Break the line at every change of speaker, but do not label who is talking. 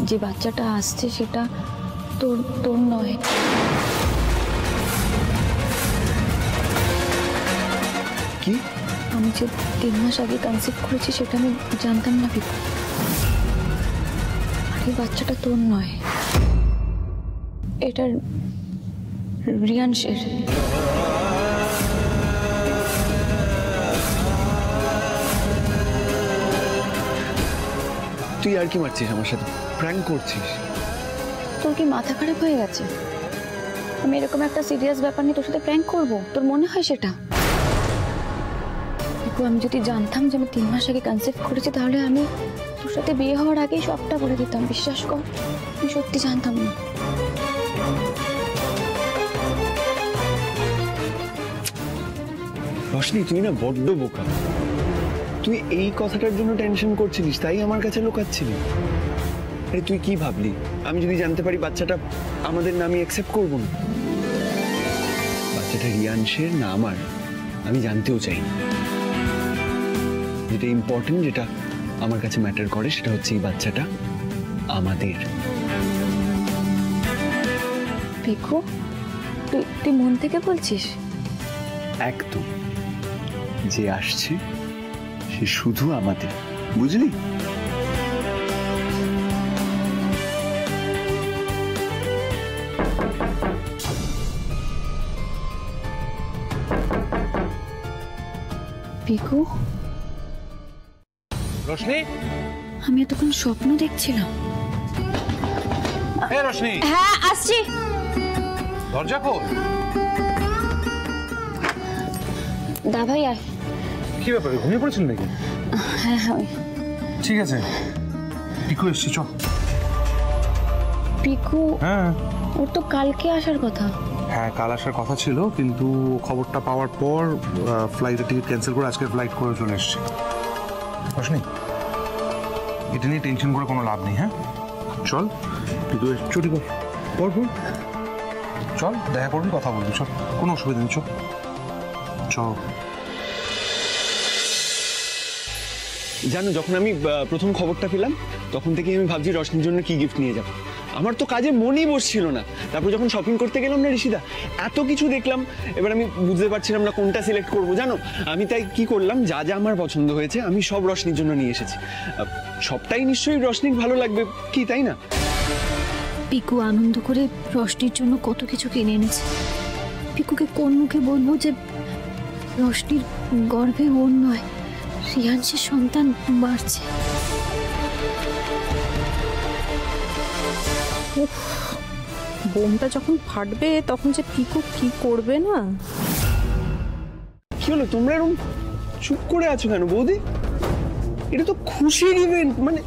যে বাচ্চাটা আসছে সেটা তোর নয়।
কি?
আমি যে 3 মাস আগে কনসিভ করেছি সেটা আমি জানতাম না পিকু। আর এই বাচ্চাটা তোর নয়, এটা রিয়াংশের।
তুই আর কি মারছিস আমার সাথে? প্র্যাঙ্ক করছিস?
তোর কি মাথা খারাপ হয়ে গেছে? আমি এরকম একটা সিরিয়াস ব্যাপার নিয়ে তোর সাথে প্র্যাঙ্ক করব? তোর মনে হয় সেটা? পিকু, আমি যদি জানতাম যে আমি 3 মাস আগে কনসিভ করেছি তাহলে আমি তোর সাথে বিয়ে হওয়ার আগেই সবটা বলে দিতাম। বিশ্বাস কর, আমি সত্যি জানতাম না।
রোশনি, তুই না বড্ড বোকা। তুই এই কথাটার জন্য টেনশন করছিলিস, তাই আমার কাছে লুকাচ্ছিলি। আরে তুই কি ভাবলি আমি যদি জানতে পারি বাচ্চাটা আমাদের না, আমি অ্যাকসেপ্ট করব না? বাচ্চাটা রিয়াংশের না আমার, আমি জানতেও চাই না। যেটা ইম্পর্টেন্ট, যেটা আমার কাছে ম্যাটার করে, সেটা হচ্ছে এই বাচ্চাটা আমাদের।
পিকু, তুই মন থেকে বলছিস?
একদম। যে আসছে সে শুধু আমাদের, বুঝলি?
পিকু,
রোশনি,
আমি এতক্ষণ স্বপ্ন দেখছিলাম।
এই রোশনি।
হ্যাঁ, আসছি।
দরজা খোল।
দা ভাই আয়।
কি ব্যাপার, ঘুমিয়ে পড়েছিল নাকি?
হ্যাঁ হ্যাঁ।
ঠিক আছে, পিকু এসছি, চ।
পিকু?
হ্যাঁ,
ওর তো কালকে আসার কথা।
হ্যাঁ কাল আসার কথা ছিল, কিন্তু খবরটা পাওয়ার পর ফ্লাইটের টিকিট ক্যান্সেল করে আজকে ফ্লাইট করে চলে এসেছি। রোশনি, এটা নিয়ে টেনশন করে কোনো লাভ নেই। হ্যাঁ চল, পিকু ছুটি কর, পর চল, দেখা করবি, কথা বলবি, চল, কোনো অসুবিধা নেই, চল চল।
জানো, যখন আমি প্রথম খবরটা পেলাম তখন থেকে আমি ভাবছি রোশনির জন্য কি গিফট নিয়ে যাব। আমার তো কাজে মনই বসছিল না। তারপর যখন শপিং করতে গেলাম না ঋষিদা, এত কিছু দেখলাম, এবার আমি বুঝতে পারছিলাম না কোনটা সিলেক্ট করব। জানো, আমি তাই কি করলাম, যা যা আমার পছন্দ হয়েছে আমি সব রোশনির জন্য নিয়ে এসেছি। সবটাই নিশ্চয়ই রোশনির ভালো লাগবে, কি তাই না?
পিকু আনন্দ করে রোশনির জন্য কত কিছু কিনে এনেছে। পিকুকে কোন মুখে বলবো যে রোশনির গর্ভে ওর নয়, রিয়াংশের সন্তান বাড়ছে।
বোমটা যখন ফাটবে তখন যে পিকু কি করবে না।
কি হলো, তোমরা এরকম চুপ করে আছো কেন বৌদি? এটা তো খুশির ইভেন্ট, মানে